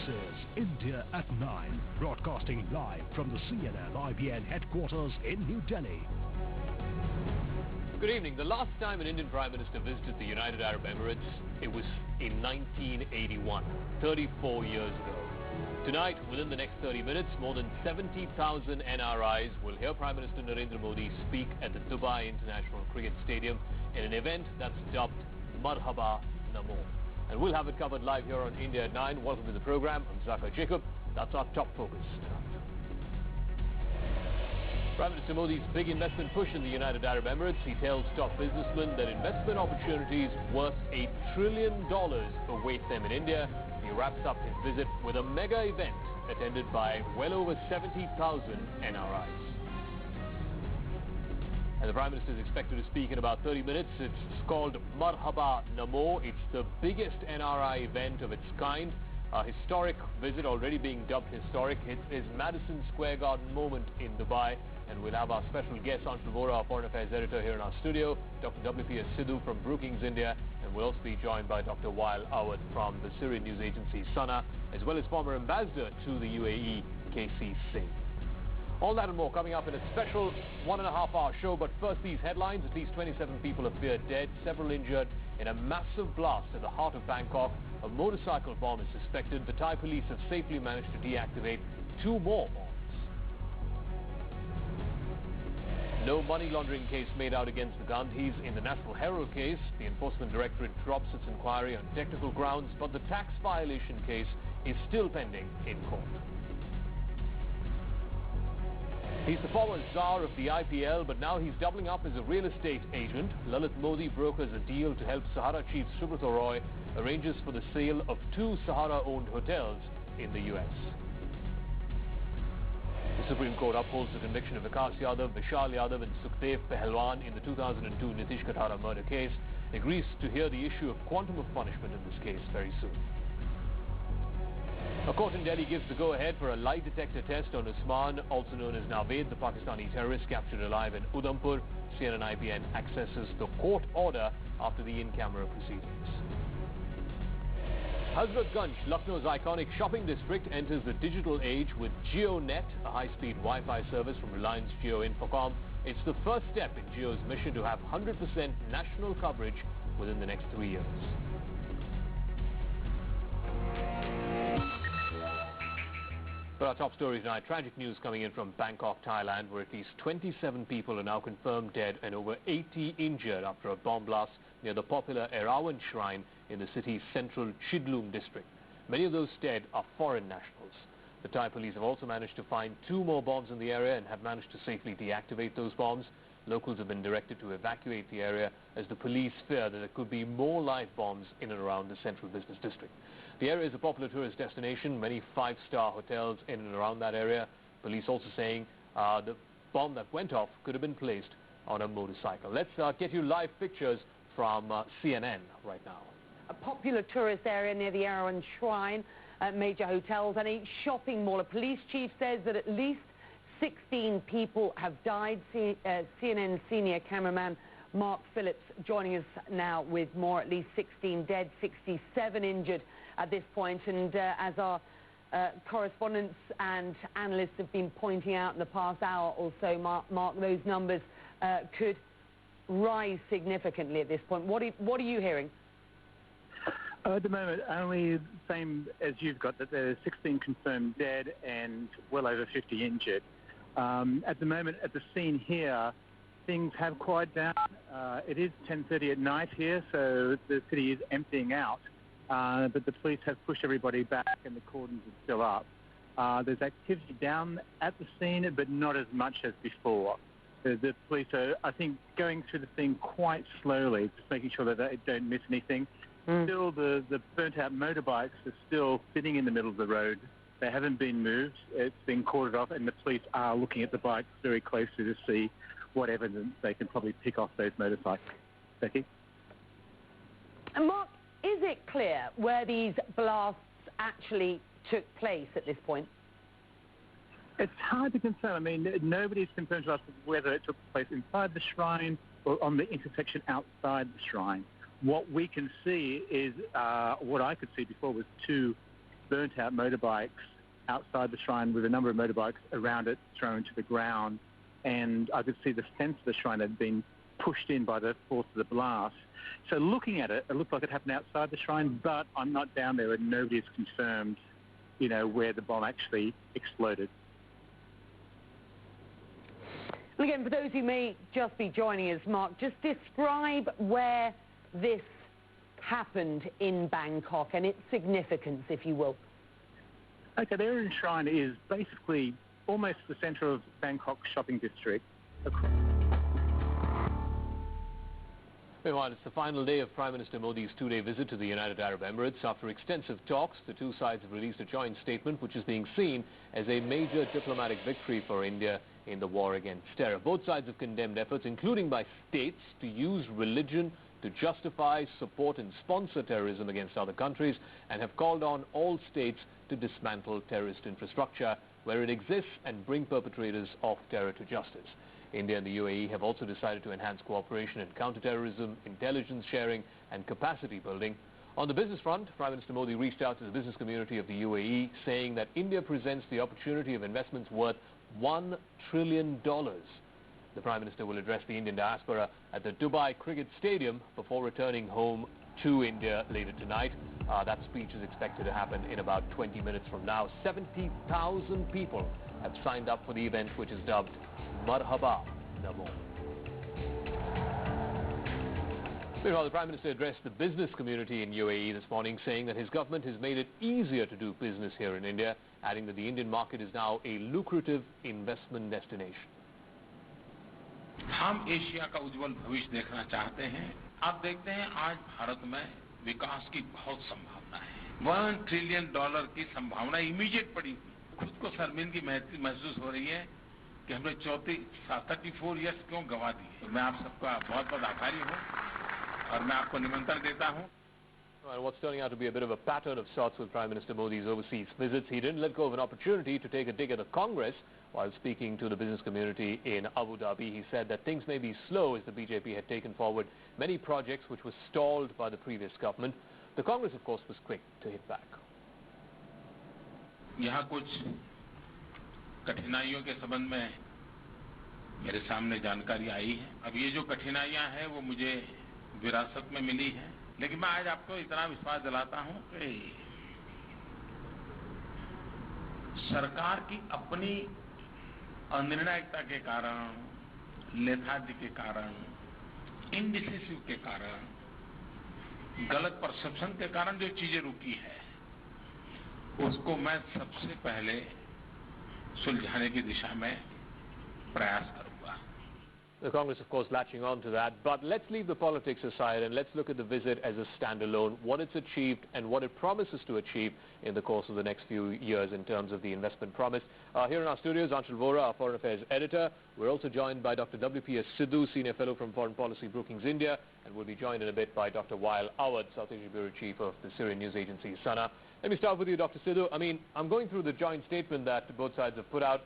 is India at 9, broadcasting live from the CNN-IBN headquarters in New Delhi. Good evening. The last time an Indian Prime Minister visited the United Arab Emirates, it was in 1981, 34 years ago. Tonight, within the next 30 minutes, more than 70,000 NRIs will hear Prime Minister Narendra Modi speak at the Dubai International Cricket Stadium in an event that's dubbed Marhaba Namo. And we'll have it covered live here on India at 9. Welcome to the program. I'm Zaka Jacob. That's our top focus tonight. Prime Minister Modi's big investment push in the United Arab Emirates. He tells top businessmen that investment opportunities worth $1 trillion await them in India. He wraps up his visit with a mega event attended by well over 70,000 NRIs. And the Prime Minister is expected to speak in about 30 minutes. It's called Marhaba Namo. It's the biggest NRI event of its kind. A historic visit, already being dubbed historic. It is Madison Square Garden moment in Dubai. And we'll have our special guest, Anshul Vora, our Foreign Affairs Editor, here in our studio, Dr. WPS Sidhu from Brookings, India, and we'll also be joined by Dr. Wael Awad from the Syrian news agency Sana, as well as former ambassador to the UAE, KC Singh. All that and more coming up in a special 1.5-hour show, but first these headlines. At least 27 people appear dead, several injured in a massive blast at the heart of Bangkok. A motorcycle bomb is suspected. The Thai police have safely managed to deactivate 2 more bombs. No money laundering case made out against the Gandhis in the National Herald case. The Enforcement Directorate drops its inquiry on technical grounds, but the tax violation case is still pending in court. He's the former czar of the IPL, but now he's doubling up as a real estate agent. Lalit Modi brokers a deal to help Sahara chief Subrata Roy arranges for the sale of 2 Sahara-owned hotels in the US. The Supreme Court upholds the conviction of Vikas Yadav, Vishal Yadav and Sukhdev Pahalwan in the 2002 Nitish Katara murder case. Agrees to hear the issue of quantum of punishment in this case very soon. A court in Delhi gives the go-ahead for a lie detector test on Usman, also known as Naved, the Pakistani terrorist captured alive in Udhampur. CNN-IBN accesses the court order after the in-camera proceedings. Hazratganj, Lucknow's iconic shopping district, enters the digital age with JioNet, a high-speed Wi-Fi service from Reliance Jio Infocom. It's the first step in Jio's mission to have 100% national coverage within the next 3 years. For our top stories tonight, tragic news coming in from Bangkok, Thailand, where at least 27 people are now confirmed dead and over 80 injured after a bomb blast near the popular Erawan shrine in the city's central Chidlum district. Many of those dead are foreign nationals. The Thai police have also managed to find 2 more bombs in the area and have managed to safely deactivate those bombs. Locals have been directed to evacuate the area as the police fear that there could be more live bombs in and around the central business district. The area is a popular tourist destination, many 5-star hotels in and around that area. Police also saying the bomb that went off could have been placed on a motorcycle. Let's get you live pictures from CNN right now. A popular tourist area near the Erawan Shrine, major hotels and a shopping mall. A police chief says that at least 16 people have died. CNN senior cameraman Mark Phillips joining us now with more. At least 16 dead, 67 injured at this point. And as our correspondents and analysts have been pointing out in the past hour or so, Mark, those numbers could rise significantly at this point. What are you hearing? At the moment, only the same as you've got, that there are 16 confirmed dead and well over 50 injured. At the moment, at the scene here, things have quieted down. It is 10:30 at night here, so the city is emptying out. But the police have pushed everybody back and the cordons are still up. There's activity down at the scene, but not as much as before. The police are, I think, going through the scene quite slowly, just making sure that they don't miss anything. Still, the burnt-out motorbikes are still sitting in the middle of the road. They haven't been moved. It's been cordoned off, and the police are looking at the bikes very closely to see what evidence they can probably pick off those motorcycles. Becky? And Mark, is it clear where these blasts actually took place at this point? It's hard to confirm. I mean, nobody's confirmed to us whether it took place inside the shrine or on the intersection outside the shrine. What we can see is, what I could see before was 2 burnt out motorbikes outside the shrine with a number of motorbikes around it thrown to the ground. And I could see the fence of the shrine had been pushed in by the force of the blast. So looking at it, it looked like it happened outside the shrine, but I'm not down there and nobody's confirmed, you know, where the bomb actually exploded. And again, for those who may just be joining us, Mark, just describe where this happened in Bangkok and its significance, if you will. Okay, the Arian Shrine is basically almost the centre of Bangkok shopping district. Meanwhile, it's the final day of Prime Minister Modi's two-day visit to the United Arab Emirates. After extensive talks, the two sides have released a joint statement which is being seen as a major diplomatic victory for India in the war against terror. Both sides have condemned efforts, including by states, to use religion to justify, support and sponsor terrorism against other countries, and have called on all states to dismantle terrorist infrastructure where it exists and bring perpetrators of terror to justice. India and the UAE have also decided to enhance cooperation in counter-terrorism, intelligence sharing and capacity building. On the business front, Prime Minister Modi reached out to the business community of the UAE, saying that India presents the opportunity of investments worth $1 trillion. The Prime Minister will address the Indian diaspora at the Dubai Cricket Stadium before returning home to India later tonight. That speech is expected to happen in about 20 minutes from now. 70,000 people have signed up for the event, which is dubbed Marhaba Namo. Meanwhile, the Prime Minister addressed the business community in UAE this morning, saying that his government has made it easier to do business here in India, adding that the Indian market is now a lucrative investment destination. हम Asia का उज्जवल भविष्य देखना चाहते हैं। आप देखते हैं आज भारत में विकास की बहुत संभावना है। $1 ट्रिलियन की संभावना इमीडिएट पड़ी हुई। खुद को शर्मिंदगी महसूस हो रही है कि हमने 34 इयर्स क्यों गंवा दिए। मैं आप सबका बहुत-बहुत आभारी हूं और मैं आपको निमंत्रण देता हूं। Well, what's turning out to be a bit of a pattern of sorts with Prime Minister Modi's overseas visits. He didn't let go of an opportunity to take a dig at the Congress while speaking to the business community in Abu Dhabi. He said that things may be slow as the BJP had taken forward many projects which were stalled by the previous government. The Congress, of course, was quick to hit back. यहाँ कुछ कठिनाइयों के संबंध में मेरे सामने जानकारी आई है। अब ये जो कठिनाइयां हैं वो मुझे विरासत में मिली है, लेकिन मैं आज आपको इतना विश्वास दिलाता हूं कि सरकार की अपनी अनिर्णायकता के कारण, लेथार्जी के कारण, इनडिसिसिव के कारण, गलत परसेप्शन के कारण जो चीजें रुकी है, उसको मैं सबसे पहले सुलझाने की दिशा में प्रयास करूंगा। The Congress, of course, latching on to that. But let's leave the politics aside and let's look at the visit as a standalone, what it's achieved and what it promises to achieve in the course of the next few years in terms of the investment promise. Here in our studios, Anshul Vora, our Foreign Affairs editor. We're also joined by Dr. WPS Sidhu, Senior Fellow from Foreign Policy Brookings, India. And we'll be joined in a bit by Dr. Wael Awad, South Asia Bureau Chief of the Syrian news agency, Sana. Let me start with you, Dr. Sidhu. I mean, I'm going through the joint statement that both sides have put out.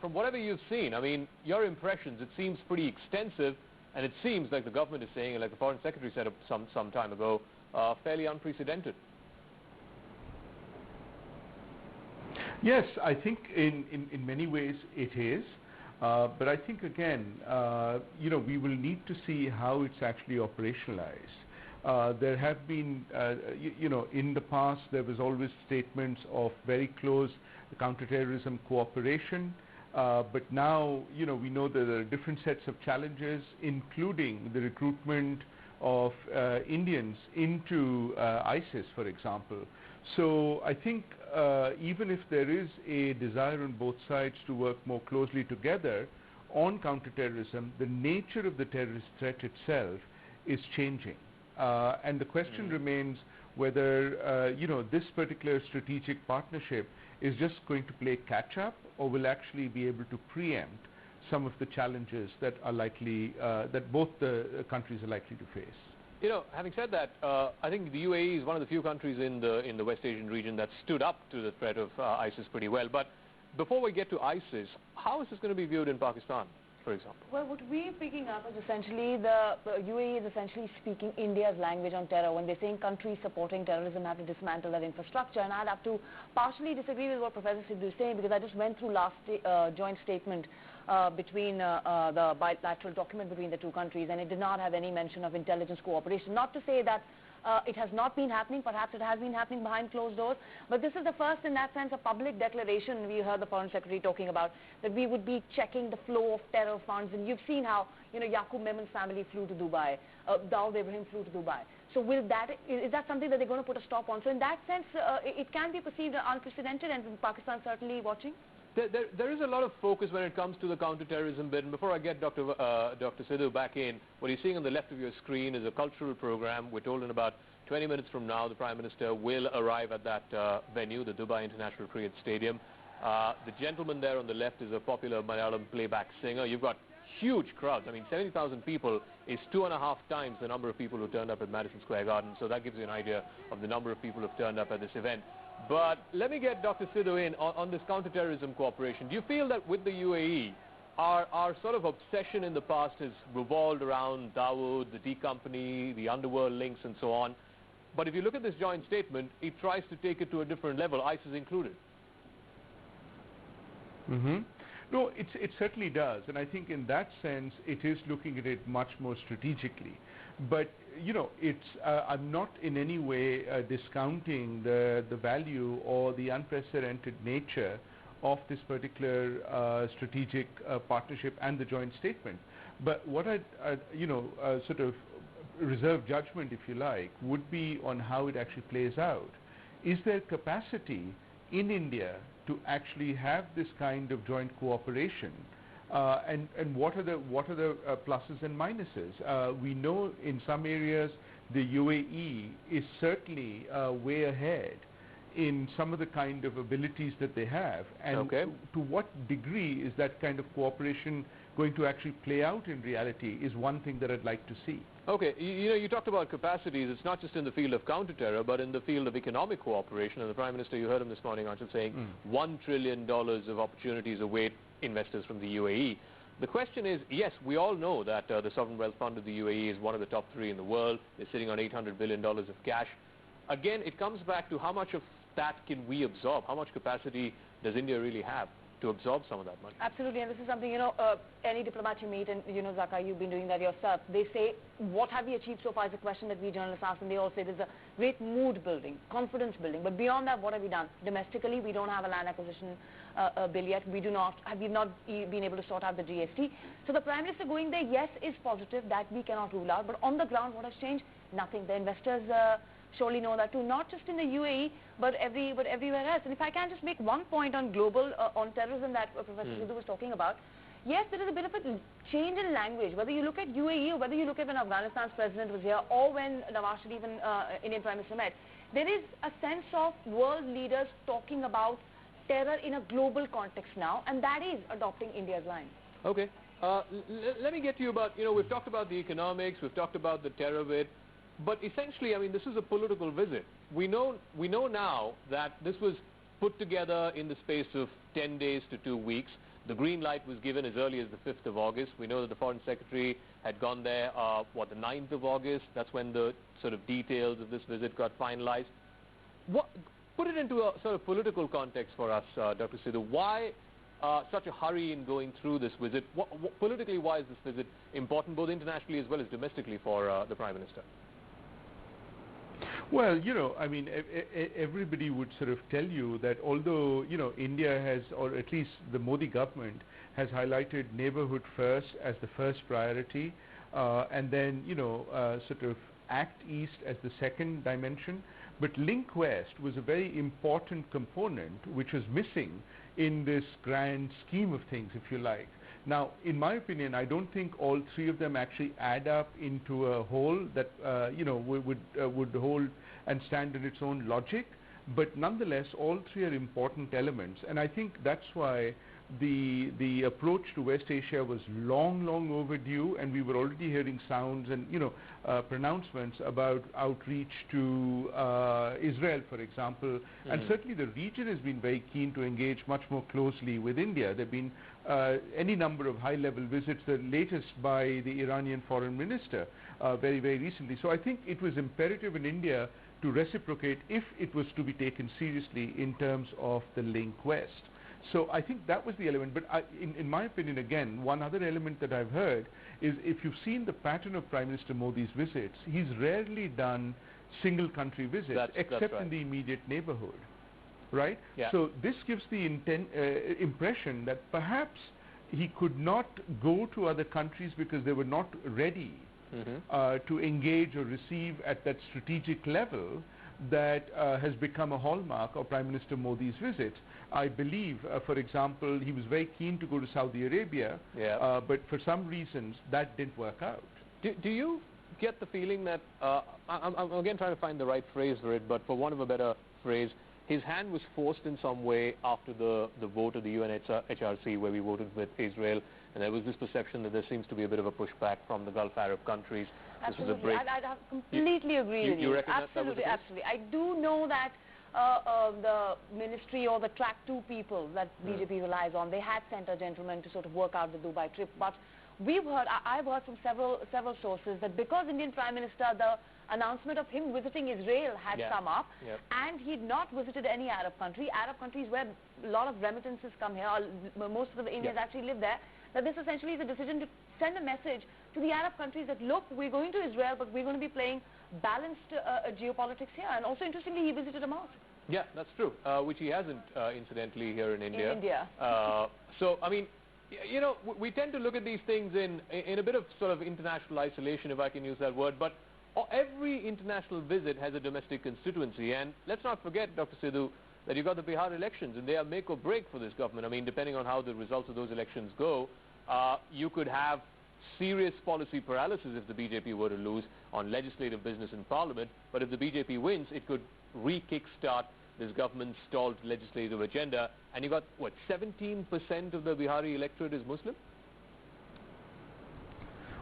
From whatever you've seen, I mean, your impressions, it seems pretty extensive, and it seems like the government is saying, and like the Foreign Secretary said some time ago, fairly unprecedented. Yes, I think in many ways it is. But I think, again, you know, we will need to see how it's actually operationalized. There have been, you know, in the past there was always statements of very close counter-terrorism cooperation. But now, you know, we know that there are different sets of challenges, including the recruitment of Indians into ISIS, for example. So I think even if there is a desire on both sides to work more closely together on counter-terrorism, the nature of the terrorist threat itself is changing. And the question remains whether, you know, this particular strategic partnership is just going to play catch-up or will actually be able to preempt some of the challenges that are likely, that both the countries are likely to face. You know, having said that, I think the UAE is one of the few countries in the West Asian region that stood up to the threat of ISIS pretty well. But before we get to ISIS, how is this going to be viewed in Pakistan? for example? Well, what we're picking up is essentially the UAE is essentially speaking India's language on terror. When they're saying countries supporting terrorism have to dismantle that infrastructure, and I'd have to partially disagree with what Professor Sidhu is saying, because I just went through last joint statement between the bilateral document between the two countries, and it did not have any mention of intelligence cooperation. Not to say that it has not been happening, perhaps it has been happening behind closed doors, but this is the first, in that sense, a public declaration we heard the Foreign Secretary talking about, that we would be checking the flow of terror funds. And you've seen how, Yaqub Memon's family flew to Dubai, Dawood Ibrahim flew to Dubai. So is that something that they're going to put a stop on? So in that sense, it can be perceived unprecedented, and Pakistan certainly watching. There is a lot of focus when it comes to the counter-terrorism bit. And before I get Dr. Sidhu back in, what you're seeing on the left of your screen is a cultural program. We're told in about 20 minutes from now, the Prime Minister will arrive at that venue, the Dubai International Cricket Stadium. The gentleman there on the left is a popular Malayalam playback singer. You've got huge crowds. I mean, 70,000 people is 2.5 times the number of people who turned up at Madison Square Garden. So that gives you an idea of the number of people who have turned up at this event. But let me get Dr. Sidhu in on this counter-terrorism cooperation. Do you feel that with the UAE, our sort of obsession in the past has revolved around Dawood, the D Company, the underworld links and so on? But if you look at this joint statement, it tries to take it to a different level, ISIS included. No, it certainly does. And I think in that sense, it is looking at it much more strategically. But, I'm not in any way discounting the value or the unprecedented nature of this particular strategic partnership and the joint statement. But what I'd sort of reserve judgment, if you like, would be on how it actually plays out. Is there capacity in India to actually have this kind of joint cooperation? And what are the pluses and minuses? We know in some areas the UAE is certainly way ahead in some of the kind of abilities that they have, and to what degree is that kind of cooperation going to actually play out in reality is one thing that I'd like to see. Okay, you talked about capacities. It's not just in the field of counter-terror, but in the field of economic cooperation. And the Prime Minister, you heard him this morning, Anshul, saying $1 trillion of opportunities await investors from the UAE. The question is, yes, we all know that the Sovereign Wealth Fund of the UAE is one of the top 3 in the world. They're sitting on $800 billion of cash. Again, it comes back to how much of that can we absorb? How much capacity does India really have to absorb some of that money? Absolutely, and this is something, any diplomat you meet, and Zaka, you've been doing that yourself, they say, what have we achieved so far is a question that we journalists ask, and they all say there's a great mood building, confidence building, but beyond that, what have we done? Domestically, we don't have a land acquisition bill yet. We've not been able to sort out the GST. So the Prime Minister going there, yes, is positive, that we cannot rule out, but on the ground, what has changed? Nothing. The investors surely know that too, not just in the UAE, but everywhere else. And if I can just make one point on global, on terrorism that Professor Sidhu was talking about, yes, there is a bit of a change in language. Whether you look at UAE or whether you look at when Afghanistan's president was here or when Nawaz Sharif and Indian Prime Minister met, there is a sense of world leaders talking about terror in a global context now, and that is adopting India's line. Okay. Let me get to you about, we've talked about the economics, we've talked about the terror bit, but essentially, I mean, this is a political visit. We know now that this was put together in the space of 10 days to 2 weeks. The green light was given as early as the 5th of August. We know that the Foreign Secretary had gone there, the 9th of August. That's when the sort of details of this visit got finalized. Put it into a sort of political context for us, Dr. Sidhu. Why such a hurry in going through this visit? Politically, why is this visit important, both internationally as well as domestically for the Prime Minister? Well, I mean, everybody would sort of tell you that although, India has, or at least the Modi government, has highlighted neighborhood first as the first priority, and then, sort of Act East as the second dimension, but Link West was a very important component which was missing in this grand scheme of things, if you like. Now, in my opinion, I don't think all 3 of them actually add up into a whole that would hold and stand in its own logic. But nonetheless, all 3 are important elements, and I think that's why the approach to West Asia was long overdue, and we were already hearing sounds and pronouncements about outreach to Israel, for example, and certainly the region has been very keen to engage much more closely with India. There have been any number of high-level visits, the latest by the Iranian foreign minister very, very recently. So I think it was imperative in India to reciprocate if it was to be taken seriously in terms of the link west. So I think that was the element. But in my opinion, again, one other element that I've heard is if you've seen the pattern of Prime Minister Modi's visits, he's rarely done single country visits except in the immediate neighborhood. Right? Yeah. So this gives the impression that perhaps he could not go to other countries because they were not ready to engage or receive at that strategic level that has become a hallmark of Prime Minister Modi's visits. I believe, for example, he was very keen to go to Saudi Arabia, but for some reasons that didn't work out. Do you get the feeling that, I'm again trying to find the right phrase for it, but for want of a better phrase, his hand was forced in some way after the vote of the UNHRC where we voted with Israel, and there was this perception that there seems to be a bit of a pushback from the Gulf Arab countries. Absolutely. This was a break. I'd completely agree with you. You reckon absolutely, that was the case? absolutely. I do know that the ministry or the track 2 people that BJP relies on, they had sent a gentleman to sort of work out the Dubai trip, but we've heard, I've heard from several sources that because Indian Prime Minister, the announcement of him visiting Israel had come up, and he'd not visited any Arab country. Arab countries where a lot of remittances come here, most of the Indians actually live there, that this essentially is a decision to send a message to the Arab countries that, look, we're going to Israel, but we're going to be playing balanced geopolitics here. And also, interestingly, he visited a mosque. Yeah, that's true, which he hasn't, incidentally, here in India. In India. So, I mean, you know, we tend to look at these things in a bit of sort of international isolation, if I can use that word, but every international visit has a domestic constituency, and let's not forget, Dr. Sidhu, that you've got the Bihar elections, and they are make or break for this government. I mean, depending on how the results of those elections go, you could have serious policy paralysis if the BJP were to lose on legislative business in Parliament, but if the BJP wins, it could re-kickstart this government's stalled legislative agenda, and you got, what, 17% of the Bihari electorate is Muslim?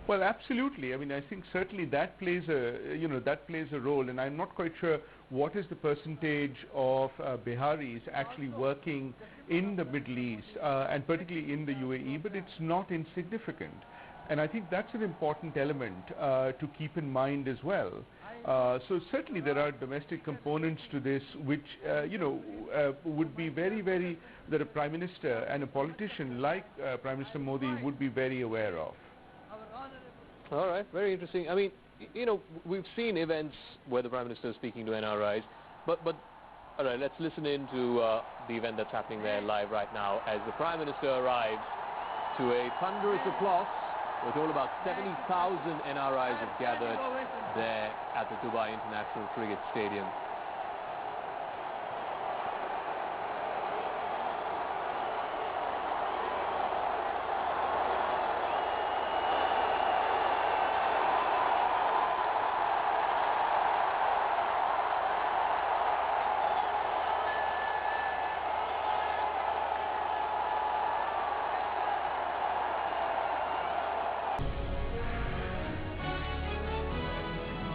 Well, absolutely. I mean, I think certainly that plays a role, and I'm not quite sure what is the percentage of Biharis actually working in the Middle East, and particularly in the UAE, but it's not insignificant. And I think that's an important element to keep in mind as well. So certainly there are domestic components to this which, would be very, very, that a Prime Minister and a politician like Prime Minister Modi would be very aware of. All right, very interesting. I mean, you know, we've seen events where the Prime Minister is speaking to NRIs, but all right, let's listen in to the event that's happening there live right now as the Prime Minister arrives to a thunderous applause. We're told about 70,000 NRIs have gathered there at the Dubai International Cricket Stadium.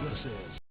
This is